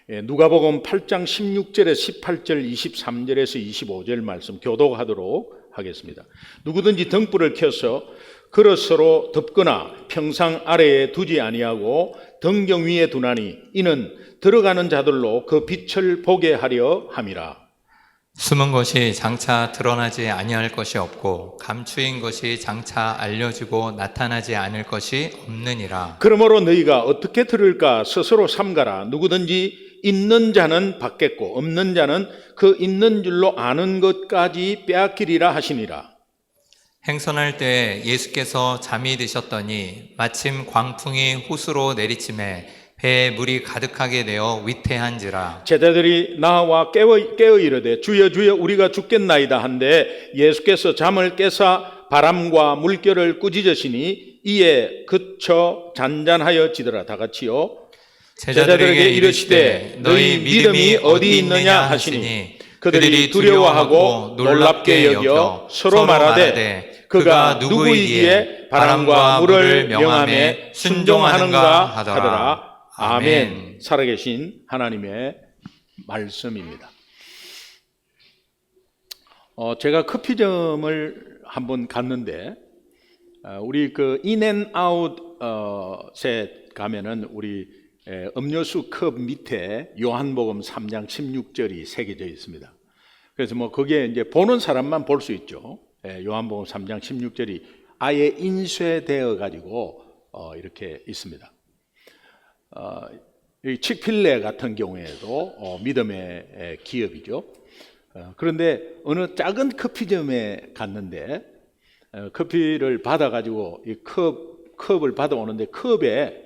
누가복음 8장 16절에 18절, 23절에서 25절 말씀 교독하도록 하겠습니다. 누구든지 등불을 켜서 그릇으로 덮거나 평상 아래에 두지 아니하고 등경 위에 두나니 이는 들어가는 자들로 그 빛을 보게 하려 함이라. 숨은 것이 장차 드러나지 아니할 것이 없고 감추인 것이 장차 알려지고 나타나지 않을 것이 없느니라. 그러므로 너희가 어떻게 들을까 스스로 삼가라. 누구든지 있는 자는 받겠고 없는 자는 그 있는 줄로 아는 것까지 빼앗기리라 하시니라. 행선할 때 예수께서 잠이 드셨더니 마침 광풍이 호수로 내리침에 배에 물이 가득하게 되어 위태한지라. 제자들이 나와 깨어 이르되 주여 주여 우리가 죽겠나이다 한데 예수께서 잠을 깨사 바람과 물결을 꾸짖으시니 이에 그쳐 잔잔하여지더라. 다 같이요. 제자들에게 이르시되 너희 믿음이 어디 있느냐 하시니 그들이 두려워하고 놀랍게 여겨 서로 말하되 그가 누구이기에 바람과 물을 명함에 순종하는가 하더라. 아멘. 살아계신 하나님의 말씀입니다. 제가 커피점을 한번 갔는데 우리 그 인앤아웃에 가면은 우리 음료수 컵 밑에 요한복음 3장 16절이 새겨져 있습니다. 그래서 뭐 거기에 이제 보는 사람만 볼 수 있죠. 요한복음 3장 16절이 아예 인쇄되어 가지고 이렇게 있습니다. 이 칙필레 같은 경우에도 믿음의 기업이죠. 그런데 어느 작은 커피점에 갔는데 커피를 받아가지고 이 컵을 받아오는데 컵에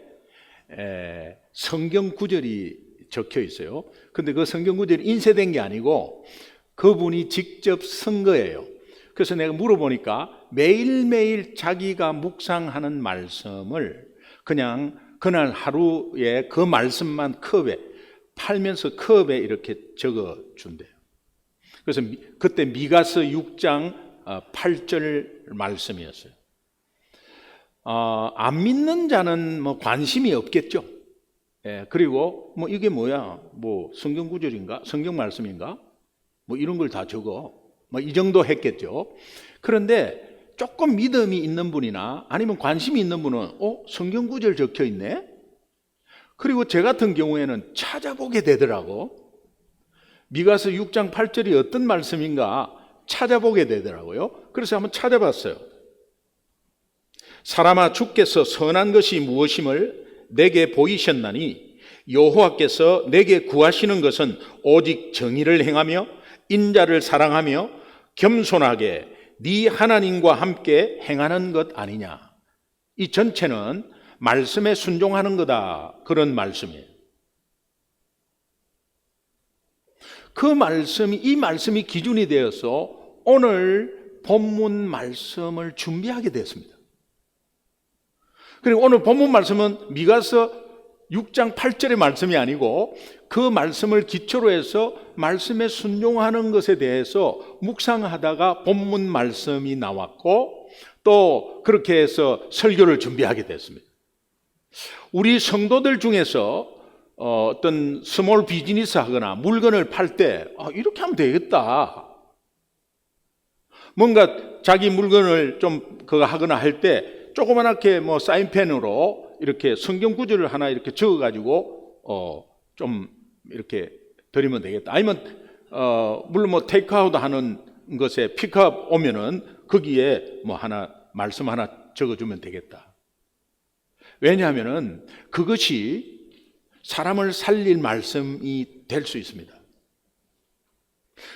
성경 구절이 적혀 있어요. 근데 그 성경 구절이 인쇄된 게 아니고 그분이 직접 쓴 거예요. 그래서 내가 물어보니까 매일매일 자기가 묵상하는 말씀을 그냥 그날 하루에 그 말씀만 컵에 팔면서 컵에 이렇게 적어 준대요. 그래서 그때 미가서 6장 8절 말씀이었어요. 안 믿는 자는 뭐 관심이 없겠죠. 그리고 뭐 이게 뭐야? 뭐 성경 구절인가? 성경 말씀인가? 뭐 이런 걸 다 적어. 뭐 이 정도 했겠죠. 그런데 조금 믿음이 있는 분이나 아니면 관심이 있는 분은 성경 구절 적혀 있네? 그리고 제 같은 경우에는 찾아보게 되더라고. 미가서 6장 8절이 어떤 말씀인가 찾아보게 되더라고요. 그래서 한번 찾아봤어요. 사람아 주께서 선한 것이 무엇임을 내게 보이셨나니 여호와께서 내게 구하시는 것은 오직 정의를 행하며 인자를 사랑하며 겸손하게 네 하나님과 함께 행하는 것 아니냐. 이 전체는 말씀에 순종하는 거다. 그런 말씀이에요. 이 말씀이 기준이 되어서 오늘 본문 말씀을 준비하게 됐습니다. 그리고 오늘 본문 말씀은 미가서 6장 8절의 말씀이 아니고 그 말씀을 기초로 해서 말씀에 순종하는 것에 대해서 묵상하다가 본문 말씀이 나왔고 또 그렇게 해서 설교를 준비하게 됐습니다. 우리 성도들 중에서 어떤 스몰 비즈니스 하거나 물건을 팔 때 이렇게 하면 되겠다. 뭔가 자기 물건을 좀 그거 하거나 할 때 조그맣게 뭐 사인펜으로 이렇게 성경 구절을 하나 이렇게 적어가지고 좀 이렇게 드리면 되겠다. 아니면 물론 뭐 테이크아웃 하는 것에 픽업 오면은 거기에 뭐 하나 말씀 하나 적어주면 되겠다. 왜냐하면은 그것이 사람을 살릴 말씀이 될 수 있습니다.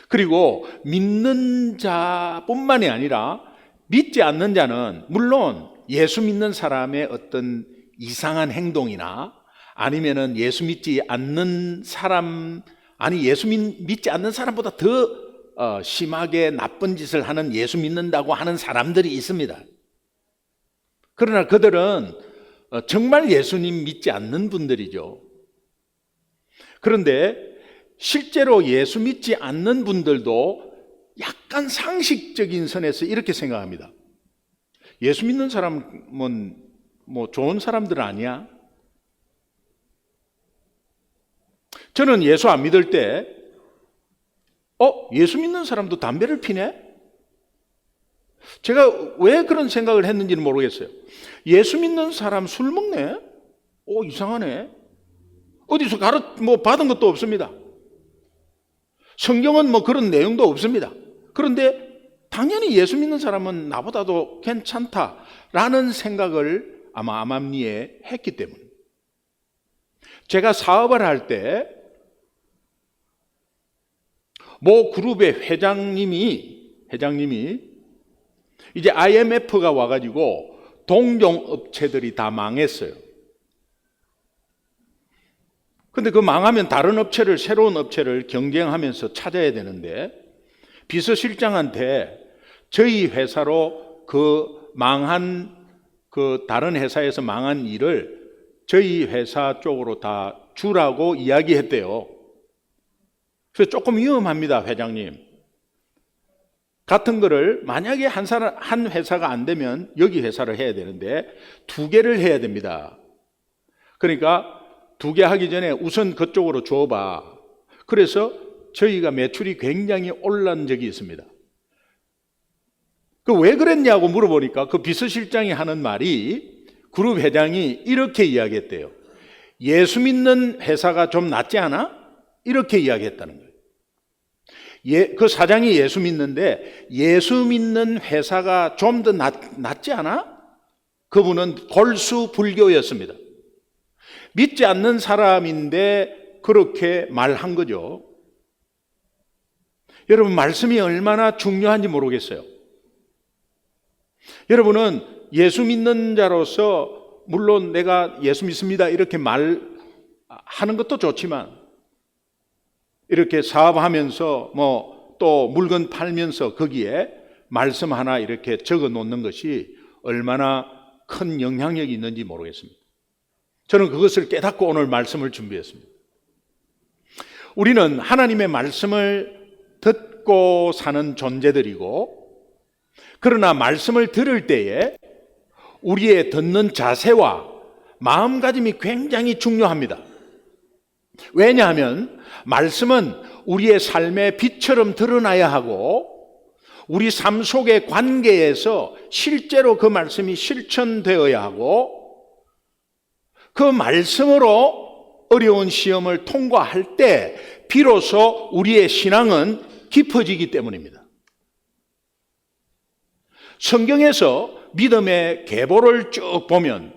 그리고 믿는 자뿐만이 아니라 믿지 않는 자는 물론 예수 믿는 사람의 어떤 이상한 행동이나 아니면은 예수 믿지 않는 사람, 예수 믿지 않는 사람보다 더 심하게 나쁜 짓을 하는 예수 믿는다고 하는 사람들이 있습니다. 그러나 그들은 정말 예수님 믿지 않는 분들이죠. 그런데 실제로 예수 믿지 않는 분들도 약간 상식적인 선에서 이렇게 생각합니다. 예수 믿는 사람은 뭐 좋은 사람들 아니야? 저는 예수 안 믿을 때 예수 믿는 사람도 담배를 피네? 제가 왜 그런 생각을 했는지는 모르겠어요. 예수 믿는 사람 술 먹네? 이상하네. 어디서 받은 것도 없습니다. 성경은 그런 내용도 없습니다. 그런데 당연히 예수 믿는 사람은 나보다도 괜찮다라는 생각을 아마 암암리에 했기 때문에. 제가 사업을 할 때 모 그룹의 회장님이 이제 IMF가 와가지고 동종업체들이 다 망했어요. 근데 그 망하면 다른 업체를, 새로운 업체를 경쟁하면서 찾아야 되는데, 비서실장한테 저희 회사로 다른 회사에서 망한 일을 저희 회사 쪽으로 다 주라고 이야기했대요. 그래서 조금 위험합니다, 회장님. 같은 거를 만약에 한 회사가 안 되면 여기 회사를 해야 되는데 2개를 해야 됩니다. 그러니까 2개 하기 전에 우선 그쪽으로 줘봐. 그래서 저희가 매출이 굉장히 올란 적이 있습니다. 왜 그랬냐고 물어보니까 그 비서실장이 하는 말이, 그룹 회장이 이렇게 이야기했대요. 예수 믿는 회사가 좀 낫지 않아? 이렇게 이야기했다는 거예요. 그 사장이 예수 믿는데 예수 믿는 회사가 좀 더 낫지 않아? 그분은 골수 불교였습니다. 믿지 않는 사람인데 그렇게 말한 거죠. 여러분, 말씀이 얼마나 중요한지 모르겠어요. 여러분은 예수 믿는 자로서 물론 내가 예수 믿습니다 이렇게 말하는 것도 좋지만, 이렇게 사업하면서 또 물건 팔면서 거기에 말씀 하나 이렇게 적어 놓는 것이 얼마나 큰 영향력이 있는지 모르겠습니다. 저는 그것을 깨닫고 오늘 말씀을 준비했습니다. 우리는 하나님의 말씀을 듣고 사는 존재들이고, 그러나 말씀을 들을 때에 우리의 듣는 자세와 마음가짐이 굉장히 중요합니다. 왜냐하면 말씀은 우리의 삶의 빛처럼 드러나야 하고, 우리 삶 속의 관계에서 실제로 그 말씀이 실천되어야 하고, 그 말씀으로 어려운 시험을 통과할 때 비로소 우리의 신앙은 깊어지기 때문입니다. 성경에서 믿음의 계보를 쭉 보면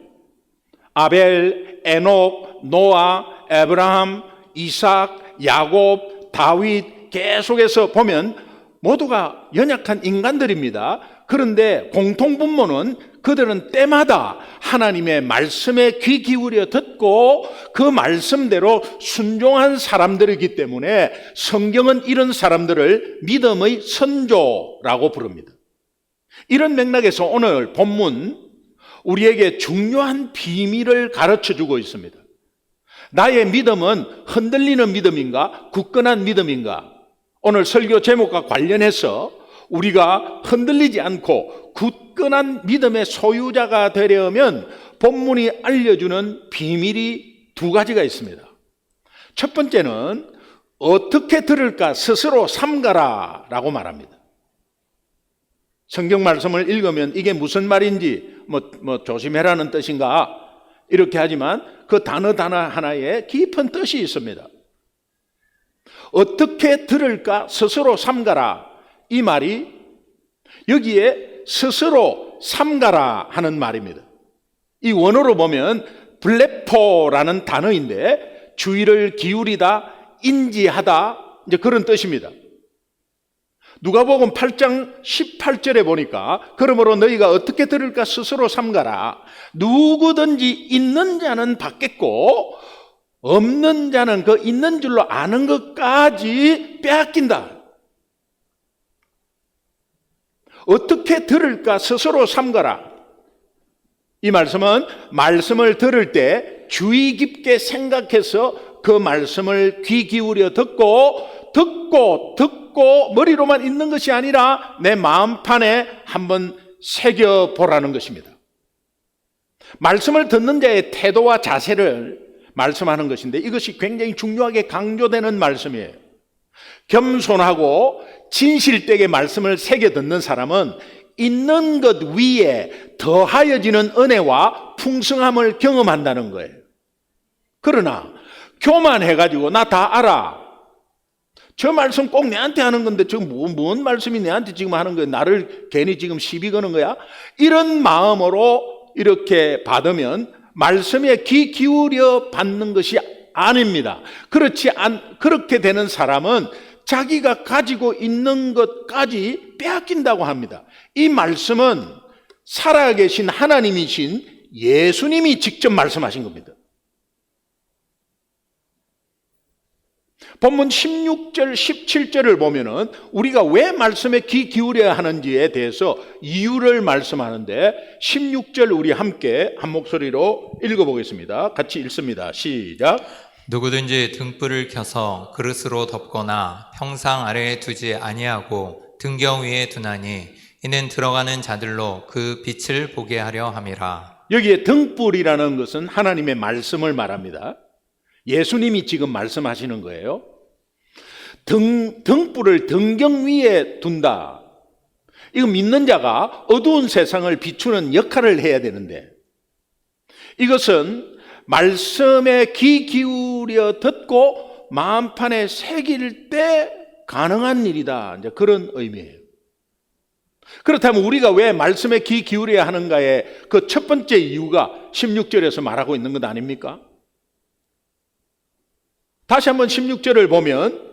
아벨, 에녹, 노아, 에브라함, 이삭, 야곱, 다윗 계속해서 보면 모두가 연약한 인간들입니다. 그런데 공통분모는 그들은 때마다 하나님의 말씀에 귀 기울여 듣고 그 말씀대로 순종한 사람들이기 때문에 성경은 이런 사람들을 믿음의 선조라고 부릅니다. 이런 맥락에서 오늘 본문 우리에게 중요한 비밀을 가르쳐주고 있습니다. 나의 믿음은 흔들리는 믿음인가? 굳건한 믿음인가? 오늘 설교 제목과 관련해서 우리가 흔들리지 않고 굳건한 믿음의 소유자가 되려면 본문이 알려주는 비밀이 2가지가 있습니다. 첫 번째는 어떻게 들을까 스스로 삼가라 라고 말합니다. 성경 말씀을 읽으면 이게 무슨 말인지 조심해라는 뜻인가 이렇게 하지만 그 단어 하나에 깊은 뜻이 있습니다. 어떻게 들을까 스스로 삼가라, 이 말이 여기에 스스로 삼가라 하는 말입니다. 이 원어로 보면 블레포라는 단어인데 주의를 기울이다, 인지하다, 이제 그런 뜻입니다. 누가복음 8장 18절에 보니까 그러므로 너희가 어떻게 들을까 스스로 삼가라. 누구든지 있는 자는 받겠고 없는 자는 그 있는 줄로 아는 것까지 빼앗긴다. 어떻게 들을까 스스로 삼가라. 이 말씀은 말씀을 들을 때 주의 깊게 생각해서 그 말씀을 귀 기울여 듣고 머리로만 있는 것이 아니라 내 마음판에 한번 새겨보라는 것입니다. 말씀을 듣는 자의 태도와 자세를 말씀하는 것인데 이것이 굉장히 중요하게 강조되는 말씀이에요. 겸손하고 진실되게 말씀을 새겨 듣는 사람은 있는 것 위에 더하여지는 은혜와 풍성함을 경험한다는 거예요. 그러나 교만해가지고 나 다 알아, 저 말씀 꼭 내한테 하는 건데 저 뭔 말씀이 내한테 지금 하는 거야, 나를 괜히 지금 시비 거는 거야, 이런 마음으로 이렇게 받으면 말씀에 귀 기울여 받는 것이 아닙니다. 그렇게 되는 사람은 자기가 가지고 있는 것까지 빼앗긴다고 합니다. 이 말씀은 살아계신 하나님이신 예수님이 직접 말씀하신 겁니다. 본문 16절, 17절을 보면은 우리가 왜 말씀에 귀 기울여야 하는지에 대해서 이유를 말씀하는데 16절 우리 함께 한 목소리로 읽어보겠습니다. 같이 읽습니다. 시작. 누구든지 등불을 켜서 그릇으로 덮거나 평상 아래에 두지 아니하고 등경 위에 두나니 이는 들어가는 자들로 그 빛을 보게 하려 함이라. 여기에 등불이라는 것은 하나님의 말씀을 말합니다. 예수님이 지금 말씀하시는 거예요. 등불을 등경 위에 둔다. 이거 믿는 자가 어두운 세상을 비추는 역할을 해야 되는데 이것은 말씀에 귀 기울여 듣고 마음판에 새길 때 가능한 일이다. 이제 그런 의미예요. 그렇다면 우리가 왜 말씀에 귀 기울여야 하는가의 그 첫 번째 이유가 16절에서 말하고 있는 것 아닙니까? 다시 한번 16절을 보면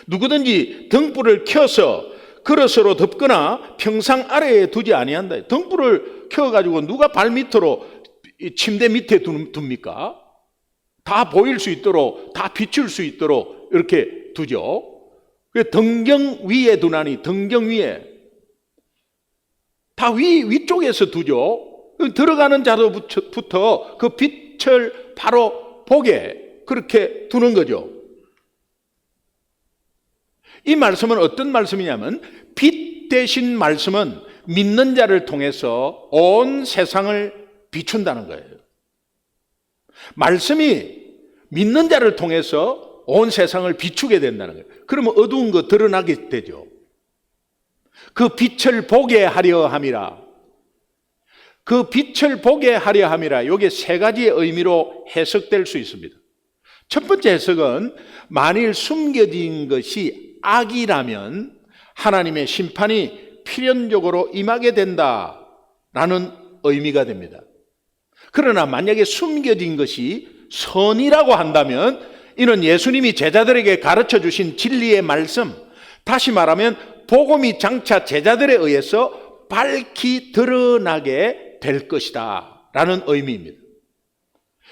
누구든지 등불을 켜서 그릇으로 덮거나 평상 아래에 두지 아니한다. 등불을 켜가지고 누가 발 밑으로 침대 밑에 둡니까? 다 보일 수 있도록, 다 비출 수 있도록 이렇게 두죠. 등경 위에 두나니, 등경 위에 다 위쪽에서 두죠. 들어가는 자로부터 그 빛을 바로 보게 그렇게 두는 거죠. 이 말씀은 어떤 말씀이냐면 빛 대신 말씀은 믿는 자를 통해서 온 세상을 비춘다는 거예요. 말씀이 믿는 자를 통해서 온 세상을 비추게 된다는 거예요. 그러면 어두운 거 드러나게 되죠. 그 빛을 보게 하려 함이라. 그 빛을 보게 하려 함이라. 이게 세 가지의 의미로 해석될 수 있습니다. 첫 번째 해석은 만일 숨겨진 것이 악이라면 하나님의 심판이 필연적으로 임하게 된다라는 의미가 됩니다. 그러나 만약에 숨겨진 것이 선이라고 한다면 이는 예수님이 제자들에게 가르쳐 주신 진리의 말씀, 다시 말하면 복음이 장차 제자들에 의해서 밝히 드러나게 될 것이다 라는 의미입니다.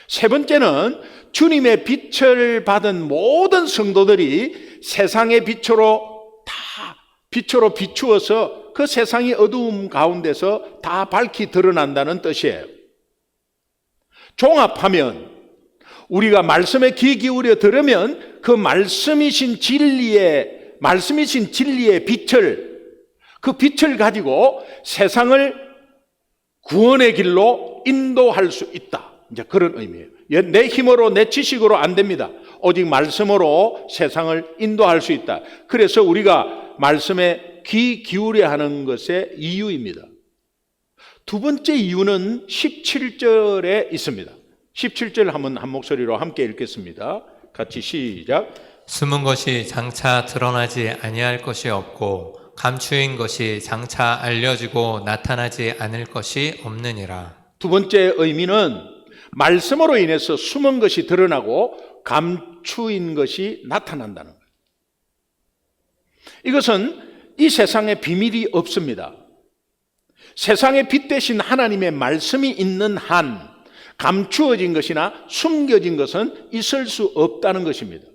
세 번째는 주님의 빛을 받은 모든 성도들이 세상의 빛으로 비추어서 그 세상의 어두움 가운데서 다 밝히 드러난다는 뜻이에요. 종합하면 우리가 말씀에 귀 기울여 들으면 그 말씀이신 진리의 빛을, 그 빛을 가지고 세상을 구원의 길로 인도할 수 있다. 이제 그런 의미예요. 내 힘으로, 내 지식으로 안 됩니다. 오직 말씀으로 세상을 인도할 수 있다. 그래서 우리가 말씀에 귀 기울여야 하는 것의 이유입니다. 두 번째 이유는 17절에 있습니다. 17절 한번 한 목소리로 함께 읽겠습니다. 같이 시작. 숨은 것이 장차 드러나지 아니할 것이 없고 감추인 것이 장차 알려지고 나타나지 않을 것이 없느니라. 두 번째 의미는 말씀으로 인해서 숨은 것이 드러나고 감추인 것이 나타난다는 거예요. 이것은 이 세상에 비밀이 없습니다. 세상에 빛 대신 하나님의 말씀이 있는 한 감추어진 것이나 숨겨진 것은 있을 수 없다는 것입니다.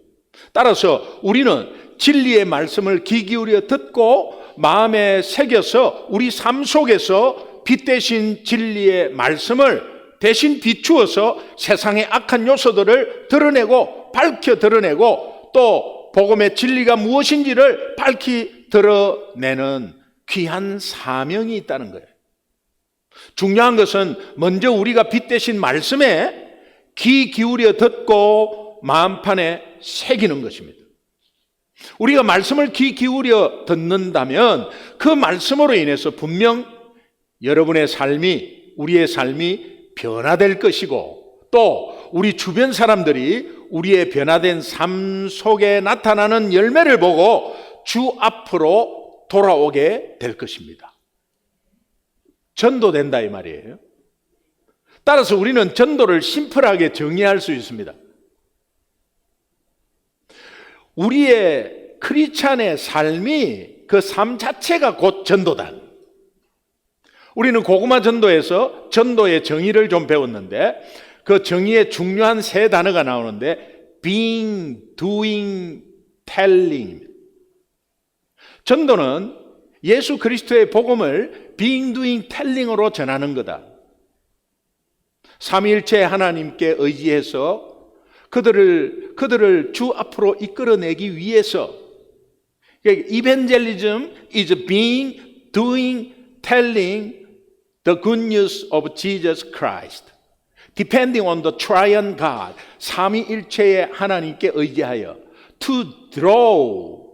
따라서 우리는 진리의 말씀을 귀 기울여 듣고 마음에 새겨서 우리 삶 속에서 빛 대신 진리의 말씀을 대신 비추어서 세상의 악한 요소들을 드러내고 밝혀 드러내고 또 복음의 진리가 무엇인지를 밝히 드러내는 귀한 사명이 있다는 거예요. 중요한 것은 먼저 우리가 빛 대신 말씀에 귀 기울여 듣고 마음판에 새기는 것입니다. 우리가 말씀을 귀 기울여 듣는다면 그 말씀으로 인해서 분명 여러분의 삶이, 우리의 삶이 변화될 것이고, 또 우리 주변 사람들이 우리의 변화된 삶 속에 나타나는 열매를 보고 주 앞으로 돌아오게 될 것입니다. 전도된다 이 말이에요. 따라서 우리는 전도를 심플하게 정의할 수 있습니다. 우리의 크리스찬의 삶이, 그 삶 자체가 곧 전도다. 우리는 고구마 전도에서 전도의 정의를 좀 배웠는데, 그 정의의 중요한 세 단어가 나오는데 being, doing, telling. 전도는 예수 그리스도의 복음을 being, doing, telling으로 전하는 거다. 삼위일체 하나님께 의지해서 그들을 주 앞으로 이끌어내기 위해서, Evangelism is being, doing, telling the good news of Jesus Christ, depending on the triune God, 삼위일체의 하나님께 의지하여 to draw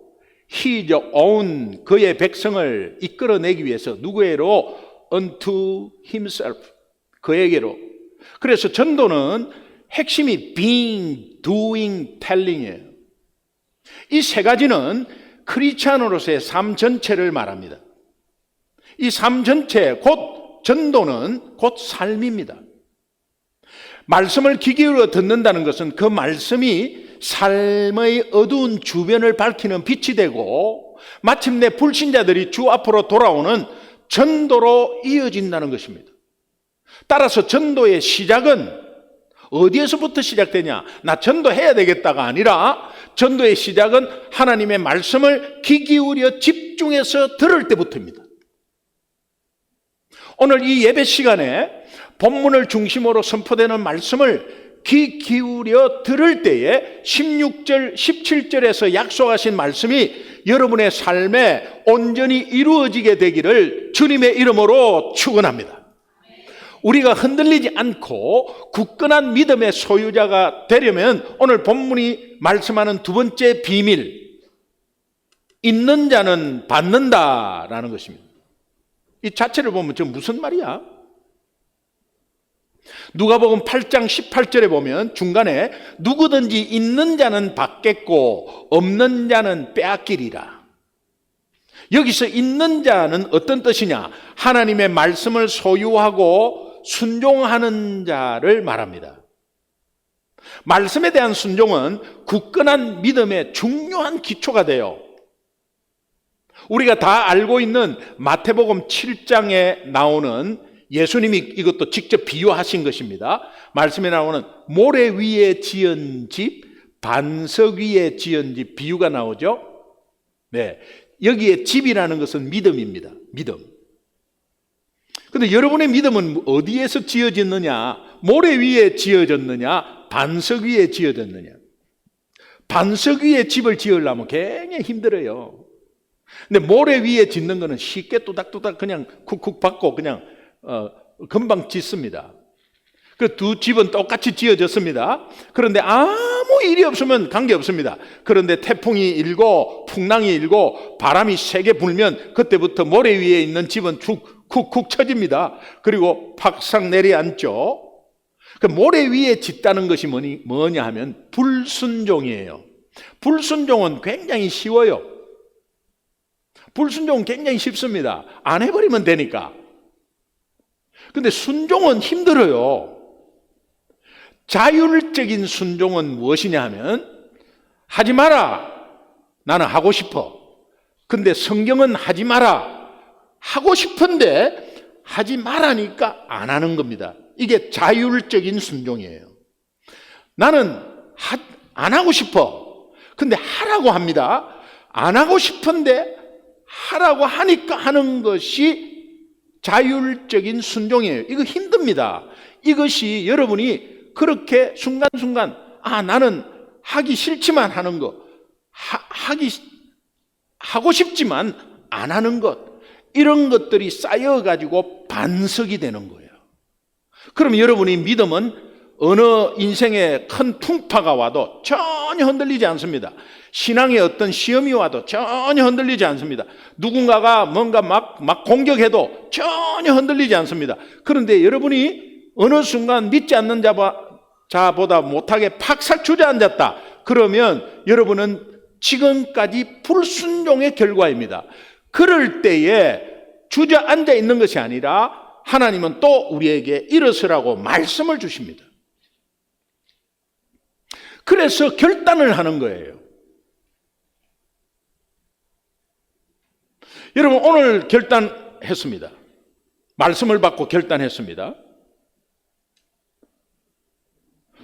His own, 그의 백성을 이끌어내기 위해서, 누구에게로? Unto Himself, 그에게로. 그래서 전도는 핵심이 being, doing, telling이에요. 이 세 가지는 크리스찬으로서의 삶 전체를 말합니다. 이 삶 전체, 곧 전도는 곧 삶입니다. 말씀을 귀 기울여 듣는다는 것은 그 말씀이 삶의 어두운 주변을 밝히는 빛이 되고 마침내 불신자들이 주 앞으로 돌아오는 전도로 이어진다는 것입니다. 따라서 전도의 시작은 어디에서부터 시작되냐? 나 전도해야 되겠다가 아니라 전도의 시작은 하나님의 말씀을 귀 기울여 집중해서 들을 때부터입니다. 오늘 이 예배 시간에 본문을 중심으로 선포되는 말씀을 귀 기울여 들을 때에 16절, 17절에서 약속하신 말씀이 여러분의 삶에 온전히 이루어지게 되기를 주님의 이름으로 축원합니다. 우리가 흔들리지 않고 굳건한 믿음의 소유자가 되려면 오늘 본문이 말씀하는 두 번째 비밀, 있는 자는 받는다라는 것입니다. 이 자체를 보면 저 무슨 말이야? 누가복음 8장 18절에 보면 중간에 누구든지 있는 자는 받겠고 없는 자는 빼앗기리라. 여기서 있는 자는 어떤 뜻이냐? 하나님의 말씀을 소유하고 순종하는 자를 말합니다. 말씀에 대한 순종은 굳건한 믿음의 중요한 기초가 돼요. 우리가 다 알고 있는 마태복음 7장에 나오는, 예수님이 이것도 직접 비유하신 것입니다. 말씀에 나오는 모래 위에 지은 집, 반석 위에 지은 집 비유가 나오죠. 네, 여기에 집이라는 것은 믿음입니다. 믿음. 근데 여러분의 믿음은 어디에서 지어졌느냐? 모래 위에 지어졌느냐? 반석 위에 지어졌느냐? 반석 위에 집을 지으려면 굉장히 힘들어요. 근데 모래 위에 짓는 거는 쉽게 또닥또닥 그냥 쿡쿡 받고 그냥 금방 짓습니다. 그 두 집은 똑같이 지어졌습니다. 그런데 아무 일이 없으면 관계없습니다. 그런데 태풍이 일고 풍랑이 일고 바람이 세게 불면 그때부터 모래 위에 있는 집은 쿡쿡 쳐집니다. 그리고 팍싹 내려앉죠. 그 모래 위에 짓다는 것이 뭐냐 하면 불순종이에요. 불순종은 굉장히 쉬워요. 불순종은 굉장히 쉽습니다. 안 해버리면 되니까. 근데 순종은 힘들어요. 자율적인 순종은 무엇이냐 하면 하지 마라. 나는 하고 싶어. 근데 성경은 하지 마라. 하고 싶은데 하지 말라니까 안 하는 겁니다. 이게 자율적인 순종이에요. 나는 안 하고 싶어. 근데 하라고 합니다. 안 하고 싶은데 하라고 하니까 하는 것이 자율적인 순종이에요. 이거 힘듭니다. 이것이 여러분이 그렇게 순간순간 나는 하기 싫지만 하는 것, 하고 싶지만 안 하는 것, 이런 것들이 쌓여가지고 반석이 되는 거예요. 그럼 여러분의 믿음은 어느 인생의 큰 풍파가 와도 전혀 흔들리지 않습니다. 신앙의 어떤 시험이 와도 전혀 흔들리지 않습니다. 누군가가 뭔가 막 공격해도 전혀 흔들리지 않습니다. 그런데 여러분이 어느 순간 믿지 않는 자보다 못하게 팍살 주저앉았다. 그러면 여러분은 지금까지 불순종의 결과입니다. 그럴 때에 주저앉아 있는 것이 아니라 하나님은 또 우리에게 일어서라고 말씀을 주십니다. 그래서 결단을 하는 거예요. 여러분, 오늘 결단했습니다. 말씀을 받고 결단했습니다.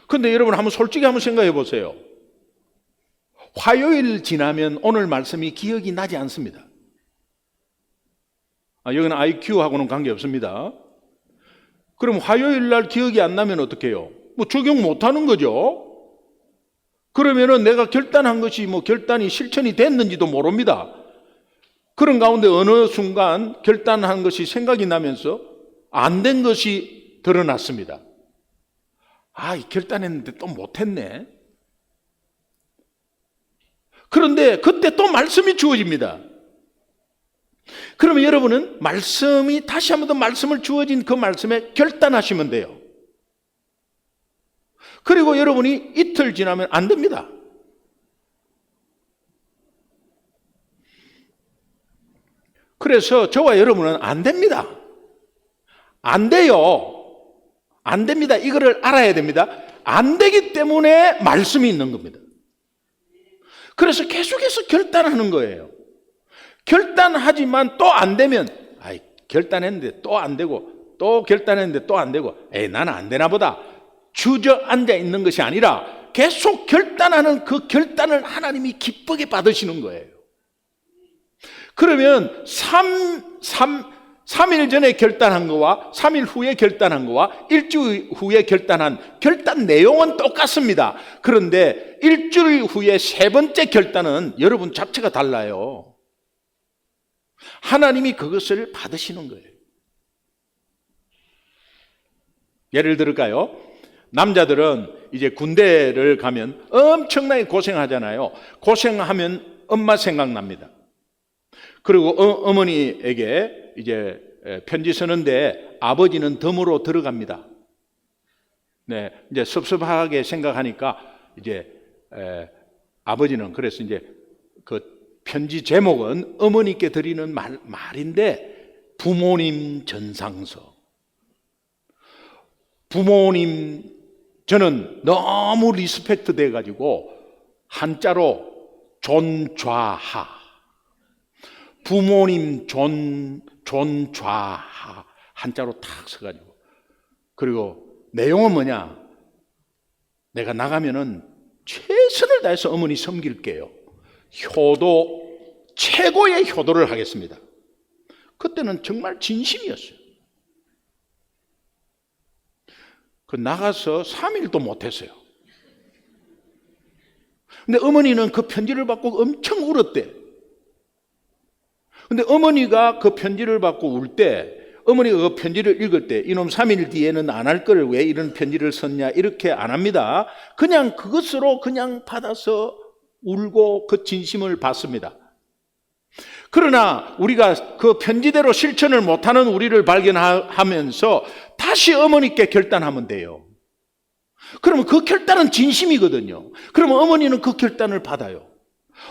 근데 여러분 한번 솔직히 한번 생각해 보세요. 화요일 지나면 오늘 말씀이 기억이 나지 않습니다. 여기는 IQ하고는 관계없습니다. 그럼 화요일 날 기억이 안 나면 어떻게 해요? 뭐 적용 못 하는 거죠. 그러면은 내가 결단한 것이 결단이 실천이 됐는지도 모릅니다. 그런 가운데 어느 순간 결단한 것이 생각이 나면서 안 된 것이 드러났습니다. 결단했는데 또 못했네. 그런데 그때 또 말씀이 주어집니다. 그러면 여러분은 다시 한 번 더 말씀을 주어진 그 말씀에 결단하시면 돼요. 그리고 여러분이 이틀 지나면 안 됩니다. 그래서 저와 여러분은 안 됩니다. 안 돼요. 안 됩니다. 이거를 알아야 됩니다. 안 되기 때문에 말씀이 있는 겁니다. 그래서 계속해서 결단하는 거예요. 결단하지만 또 안 되면 결단했는데 또 안 되고 또 결단했는데 또 안 되고 나는 안 되나 보다 주저앉아 있는 것이 아니라 계속 결단하는 그 결단을 하나님이 기쁘게 받으시는 거예요. 그러면 3일 전에 결단한 거와 3일 후에 결단한 거와 일주일 후에 결단한 결단 내용은 똑같습니다. 그런데 일주일 후에 세 번째 결단은 여러분 자체가 달라요. 하나님이 그것을 받으시는 거예요. 예를 들을까요? 남자들은 이제 군대를 가면 엄청나게 고생하잖아요. 고생하면 엄마 생각납니다. 그리고 어머니에게 이제 편지 쓰는데 아버지는 덤으로 들어갑니다. 네, 이제 섭섭하게 생각하니까 이제 아버지는 그래서 이제 그 편지 제목은 어머니께 드리는 말인데 부모님 전상서. 부모님 저는 너무 리스펙트 돼가지고 한자로 존좌하. 부모님 존좌하 한자로 탁 써가지고 그리고 내용은 뭐냐? 내가 나가면은 최선을 다해서 어머니 섬길게요. 최고의 효도를 하겠습니다. 그때는 정말 진심이었어요. 나가서 3일도 못했어요. 근데 어머니는 그 편지를 받고 엄청 울었대. 근데 어머니가 그 편지를 받고 울 때, 어머니가 그 편지를 읽을 때, 이놈 3일 뒤에는 안 할 걸 왜 이런 편지를 썼냐, 이렇게 안 합니다. 그냥 그것으로 그냥 받아서 울고 그 진심을 받습니다. 그러나 우리가 그 편지대로 실천을 못하는 우리를 발견하면서 다시 어머니께 결단하면 돼요. 그러면 그 결단은 진심이거든요. 그러면 어머니는 그 결단을 받아요.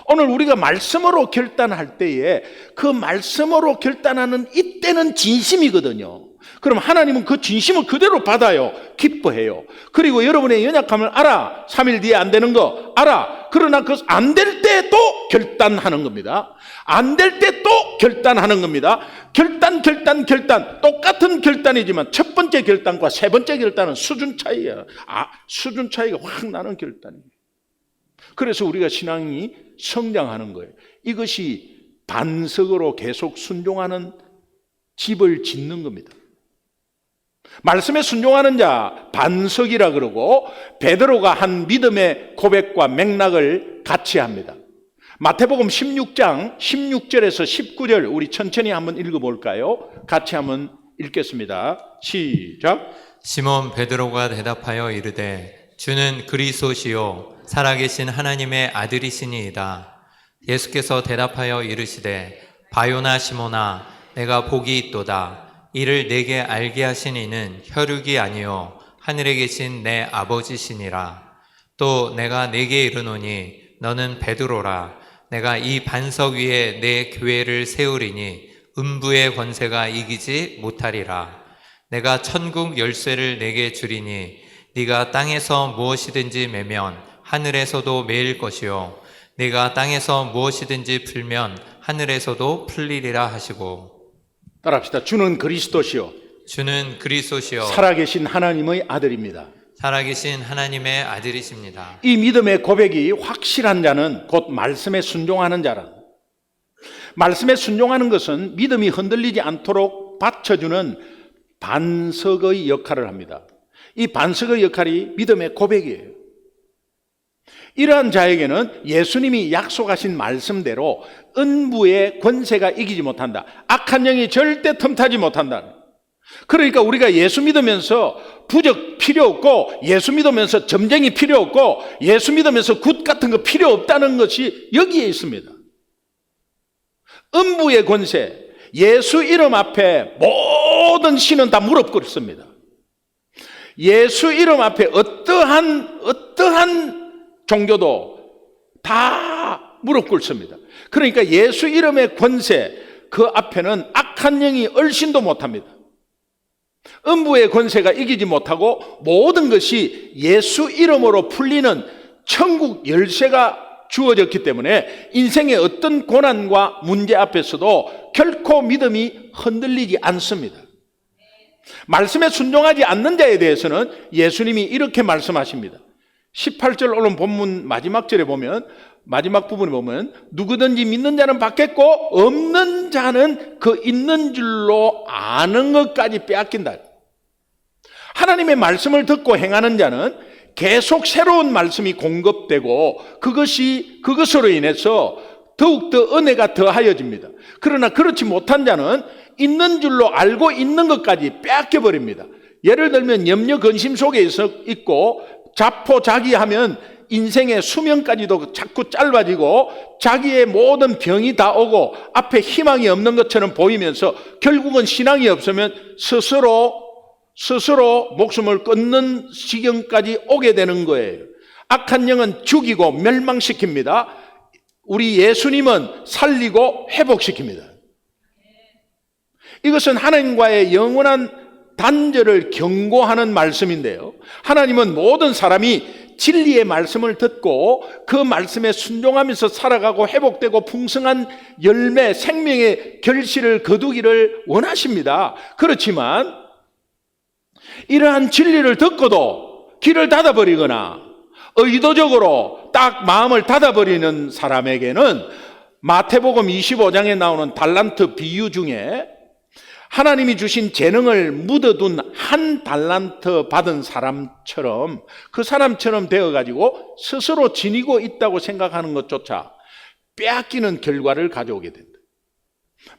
오늘 우리가 말씀으로 결단할 때에 그 말씀으로 결단하는 이때는 진심이거든요. 그럼 하나님은 그 진심을 그대로 받아요. 기뻐해요. 그리고 여러분의 연약함을 알아. 3일 뒤에 안 되는 거 알아. 그러나 그 안 될 때 또 결단하는 겁니다. 안 될 때 또 결단하는 겁니다. 결단 똑같은 결단이지만 첫 번째 결단과 세 번째 결단은 수준 차이야. 수준 차이가 확 나는 결단이에요. 그래서 우리가 신앙이 성장하는 거예요. 이것이 반석으로 계속 순종하는 집을 짓는 겁니다. 말씀에 순종하는 자 반석이라 그러고 베드로가 한 믿음의 고백과 맥락을 같이 합니다. 마태복음 16장 16절에서 19절 우리 천천히 한번 읽어볼까요? 같이 한번 읽겠습니다. 시작. 시몬 베드로가 대답하여 이르되 주는 그리스도시요 살아계신 하나님의 아들이시니이다. 예수께서 대답하여 이르시되 바요나 시몬아 내가 복이 있도다. 이를 내게 알게 하신 이는 혈육이 아니요 하늘에 계신 내 아버지시니라. 또 내가 네게 이르노니 너는 베드로라. 내가 이 반석 위에 내 교회를 세우리니 음부의 권세가 이기지 못하리라. 내가 천국 열쇠를 내게 주리니 네가 땅에서 무엇이든지 매면 하늘에서도 매일 것이요 네가 땅에서 무엇이든지 풀면 하늘에서도 풀리리라 하시고. 따라합시다. 주는 그리스도시요 주는 그리스도시요 살아계신 하나님의 아들입니다. 살아계신 하나님의 아들이십니다. 이 믿음의 고백이 확실한 자는 곧 말씀에 순종하는 자라. 말씀에 순종하는 것은 믿음이 흔들리지 않도록 받쳐주는 반석의 역할을 합니다. 이 반석의 역할이 믿음의 고백이에요. 이러한 자에게는 예수님이 약속하신 말씀대로 은부의 권세가 이기지 못한다. 악한 영이 절대 틈타지 못한다. 그러니까 우리가 예수 믿으면서 부적 필요 없고, 예수 믿으면서 점쟁이 필요 없고, 예수 믿으면서 굿 같은 거 필요 없다는 것이 여기에 있습니다. 음부의 권세, 예수 이름 앞에 모든 신은 다 무릎 꿇습니다. 예수 이름 앞에 어떠한 종교도 다 무릎 꿇습니다. 그러니까 예수 이름의 권세, 그 앞에는 악한 영이 얼씬도 못합니다. 음부의 권세가 이기지 못하고 모든 것이 예수 이름으로 풀리는 천국 열쇠가 주어졌기 때문에 인생의 어떤 고난과 문제 앞에서도 결코 믿음이 흔들리지 않습니다. 말씀에 순종하지 않는 자에 대해서는 예수님이 이렇게 말씀하십니다. 18절 오늘 본문 마지막 절에 보면, 마지막 부분에 보면 누구든지 믿는 자는 받겠고 없는 자는 그 있는 줄로 아는 것까지 빼앗긴다. 하나님의 말씀을 듣고 행하는 자는 계속 새로운 말씀이 공급되고 그것으로 인해서 더욱더 은혜가 더하여집니다. 그러나 그렇지 못한 자는 있는 줄로 알고 있는 것까지 빼앗겨 버립니다. 예를 들면 염려 근심 속에 있고 자포자기하면 인생의 수명까지도 자꾸 짧아지고 자기의 모든 병이 다 오고 앞에 희망이 없는 것처럼 보이면서 결국은 신앙이 없으면 스스로 목숨을 끊는 지경까지 오게 되는 거예요. 악한 영은 죽이고 멸망시킵니다. 우리 예수님은 살리고 회복시킵니다. 이것은 하나님과의 영원한 단절을 경고하는 말씀인데요. 하나님은 모든 사람이 진리의 말씀을 듣고 그 말씀에 순종하면서 살아가고 회복되고 풍성한 열매, 생명의 결실을 거두기를 원하십니다. 그렇지만 이러한 진리를 듣고도 길을 닫아버리거나 의도적으로 딱 마음을 닫아버리는 사람에게는 마태복음 25장에 나오는 달란트 비유 중에 하나님이 주신 재능을 묻어둔 한 달란트 받은 사람처럼 그 사람처럼 되어가지고 스스로 지니고 있다고 생각하는 것조차 빼앗기는 결과를 가져오게 된다.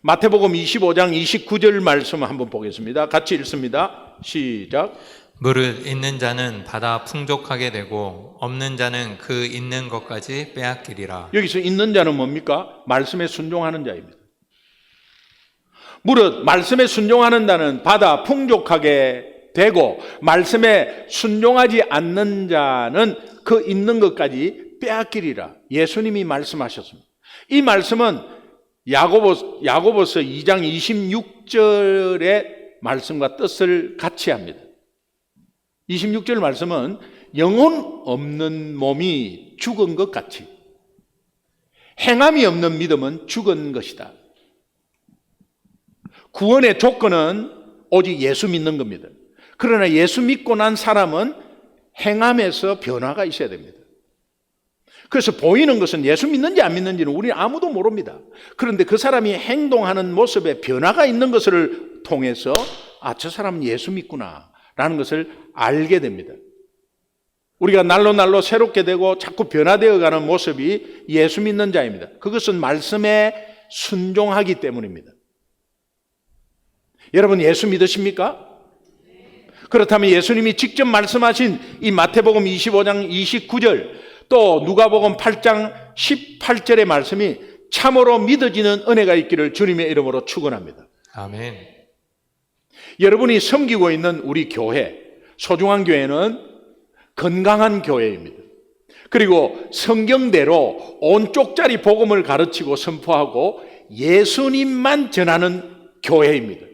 마태복음 25장 29절 말씀을 한번 보겠습니다. 같이 읽습니다. 시작. 무릇 있는 자는 받아 풍족하게 되고 없는 자는 그 있는 것까지 빼앗기리라. 여기서 있는 자는 뭡니까? 말씀에 순종하는 자입니다. 무릇 말씀에 순종하는 자는 받아 풍족하게 되고 말씀에 순종하지 않는 자는 그 있는 것까지 빼앗기리라. 예수님이 말씀하셨습니다. 이 말씀은 야고보서 2장 26절의 말씀과 뜻을 같이 합니다. 26절 말씀은 영혼 없는 몸이 죽은 것 같이 행함이 없는 믿음은 죽은 것이다. 구원의 조건은 오직 예수 믿는 겁니다. 그러나 예수 믿고 난 사람은 행함에서 변화가 있어야 됩니다. 그래서 보이는 것은 예수 믿는지 안 믿는지는 우리는 아무도 모릅니다. 그런데 그 사람이 행동하는 모습에 변화가 있는 것을 통해서 저 사람은 예수 믿구나 라는 것을 알게 됩니다. 우리가 날로 새롭게 되고 자꾸 변화되어가는 모습이 예수 믿는 자입니다. 그것은 말씀에 순종하기 때문입니다. 여러분 예수 믿으십니까? 그렇다면 예수님이 직접 말씀하신 이 마태복음 25장 29절 또 누가복음 8장 18절의 말씀이 참으로 믿어지는 은혜가 있기를 주님의 이름으로 축원합니다. 아멘. 여러분이 섬기고 있는 우리 교회, 소중한 교회는 건강한 교회입니다. 그리고 성경대로 온 쪽짜리 복음을 가르치고 선포하고 예수님만 전하는 교회입니다.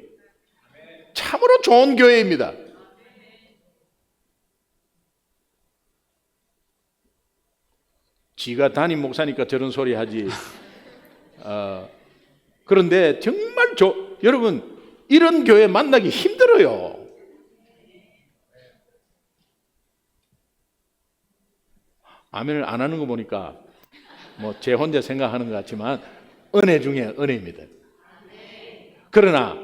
참으로 좋은 교회입니다. 지가 담임 목사니까 저런 소리 하지. 그런데 정말 여러분 이런 교회 만나기 힘들어요. 아멘을 안 하는 거 보니까 뭐 제 혼자 생각하는 것 같지만 은혜 중에 은혜입니다. 그러나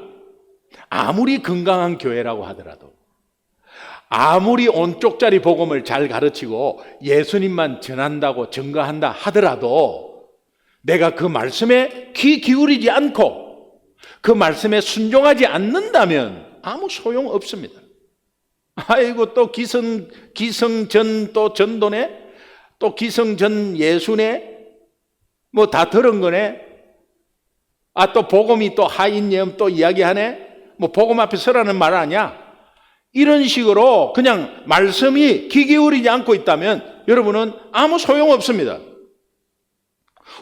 아무리 건강한 교회라고 하더라도 아무리 온 쪽짜리 복음을 잘 가르치고 예수님만 전한다고 증거한다 하더라도 내가 그 말씀에 귀 기울이지 않고 그 말씀에 순종하지 않는다면 아무 소용 없습니다. 아이고 또 기성전 또 전도네 또 기성전 예수네 뭐 다 들은 거네. 또 복음이 또 하인예언 또 이야기하네. 뭐 복음 앞에 서라는 말 아니야. 이런 식으로 그냥 말씀이 귀 기울이지 않고 있다면 여러분은 아무 소용 없습니다.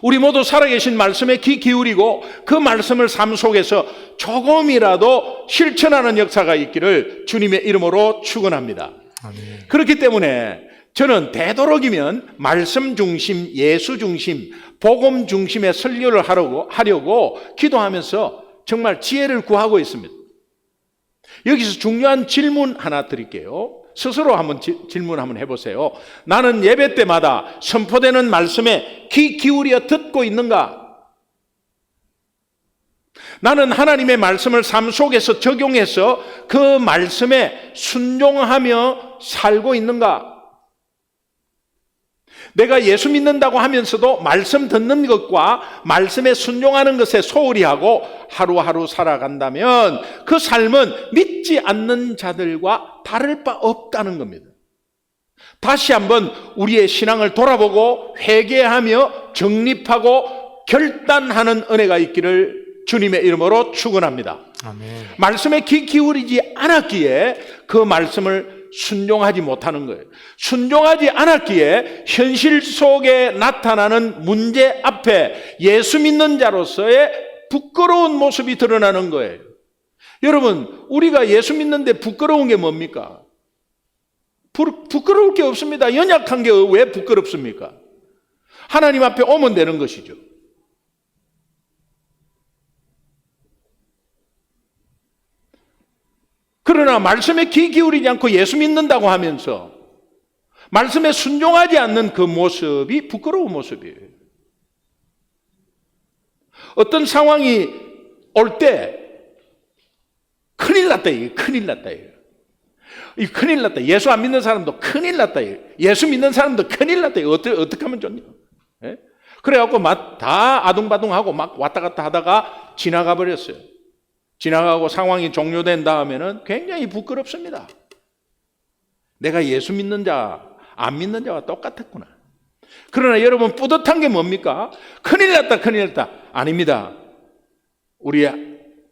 우리 모두 살아계신 말씀에 귀 기울이고 그 말씀을 삶 속에서 조금이라도 실천하는 역사가 있기를 주님의 이름으로 축원합니다. 아멘. 그렇기 때문에 저는 되도록이면 말씀 중심, 예수 중심, 복음 중심의 설교를 하려고 기도하면서 정말 지혜를 구하고 있습니다. 여기서 중요한 질문 하나 드릴게요. 스스로 한번 질문 한번 해보세요. 나는 예배 때마다 선포되는 말씀에 귀 기울여 듣고 있는가? 나는 하나님의 말씀을 삶 속에서 적용해서 그 말씀에 순종하며 살고 있는가? 내가 예수 믿는다고 하면서도 말씀 듣는 것과 말씀에 순종하는 것에 소홀히 하고 하루하루 살아간다면 그 삶은 믿지 않는 자들과 다를 바 없다는 겁니다. 다시 한번 우리의 신앙을 돌아보고 회개하며 정립하고 결단하는 은혜가 있기를 주님의 이름으로 축원합니다. 아멘. 말씀에 귀 기울이지 않았기에 그 말씀을 순종하지 못하는 거예요. 순종하지 않았기에 현실 속에 나타나는 문제 앞에 예수 믿는 자로서의 부끄러운 모습이 드러나는 거예요. 여러분, 우리가 예수 믿는데 부끄러운 게 뭡니까? 부끄러울 게 없습니다. 연약한 게 왜 부끄럽습니까? 하나님 앞에 오면 되는 것이죠. 그러나 말씀에 귀 기울이지 않고 예수 믿는다고 하면서 말씀에 순종하지 않는 그 모습이 부끄러운 모습이에요. 어떤 상황이 올 때 큰일 났다, 이게 큰일 났다, 이 큰일 났다. 예수 안 믿는 사람도 큰일 났다. 예수 믿는 사람도 큰일 났다. 어떻게 하면 좋냐? 예? 그래갖고 막 다 아둥바둥하고 막 왔다 갔다 하다가 지나가 버렸어요. 지나가고 상황이 종료된 다음에는 굉장히 부끄럽습니다. 내가 예수 믿는 자, 안 믿는 자와 똑같았구나. 그러나 여러분 뿌듯한 게 뭡니까? 큰일 났다, 큰일 났다. 아닙니다. 우리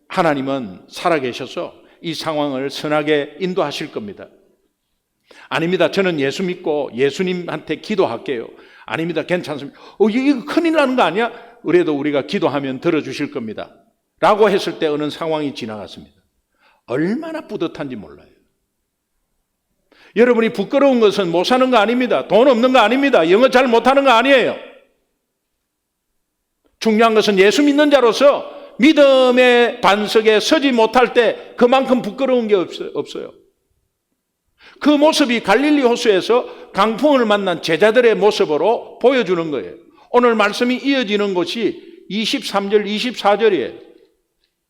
하나님은 살아계셔서 이 상황을 선하게 인도하실 겁니다. 아닙니다. 저는 예수 믿고 예수님한테 기도할게요. 아닙니다. 괜찮습니다. 이거 큰일 나는 거 아니야? 그래도 우리가 기도하면 들어주실 겁니다. 라고 했을 때 어느 상황이 지나갔습니다. 얼마나 뿌듯한지 몰라요. 여러분이 부끄러운 것은 못 사는 거 아닙니다. 돈 없는 거 아닙니다. 영어 잘 못하는 거 아니에요. 중요한 것은 예수 믿는 자로서 믿음의 반석에 서지 못할 때 그만큼 부끄러운 게 없어요. 그 모습이 갈릴리 호수에서 강풍을 만난 제자들의 모습으로 보여주는 거예요. 오늘 말씀이 이어지는 곳이 23절, 24절이에요.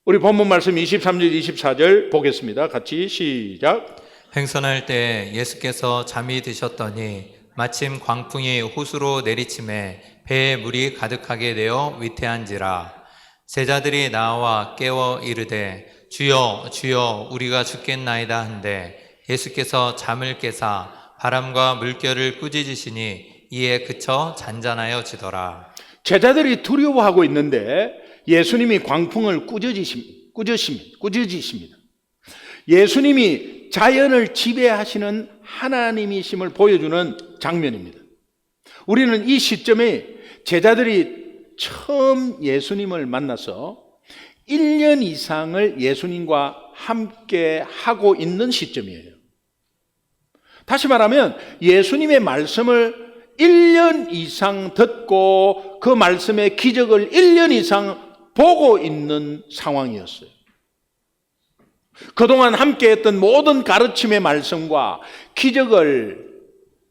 우리 본문 말씀 23절, 24절 보겠습니다. 같이 시작. 행선할 때 예수께서 잠이 드셨더니 마침 광풍이 호수로 내리침에 배에 물이 가득하게 되어 위태한지라. 제자들이 나와 깨워 이르되 주여 주여 우리가 죽겠나이다 한데 예수께서 잠을 깨사 바람과 물결을 꾸짖으시니 이에 그쳐 잔잔하여지더라. 제자들이 두려워하고 있는데 예수님이 광풍을 꾸짖으십니다. 예수님이 자연을 지배하시는 하나님이심을 보여주는 장면입니다. 우리는 이 시점에 제자들이 처음 예수님을 만나서 1년 이상을 예수님과 함께 하고 있는 시점이에요. 다시 말하면 예수님의 말씀을 1년 이상 듣고 그 말씀의 기적을 1년 이상 보고 있는 상황이었어요. 그동안 함께 했던 모든 가르침의 말씀과 기적을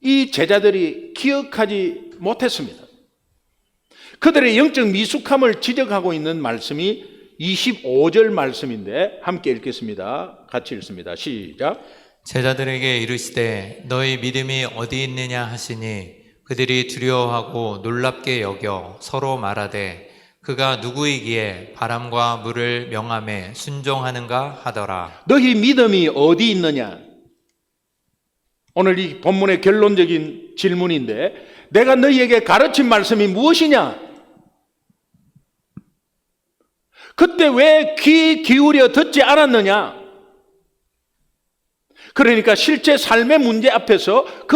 이 제자들이 기억하지 못했습니다. 그들의 영적 미숙함을 지적하고 있는 말씀이 25절 말씀인데 함께 읽겠습니다. 같이 읽습니다. 시작. 제자들에게 이르시되 너희 믿음이 어디 있느냐 하시니 그들이 두려워하고 놀랍게 여겨 서로 말하되 그가 누구이기에 바람과 물을 명함에 순종하는가 하더라. 너희 믿음이 어디 있느냐? 오늘 이 본문의 결론적인 질문인데 내가 너희에게 가르친 말씀이 무엇이냐? 그때 왜 귀 기울여 듣지 않았느냐? 그러니까 실제 삶의 문제 앞에서 그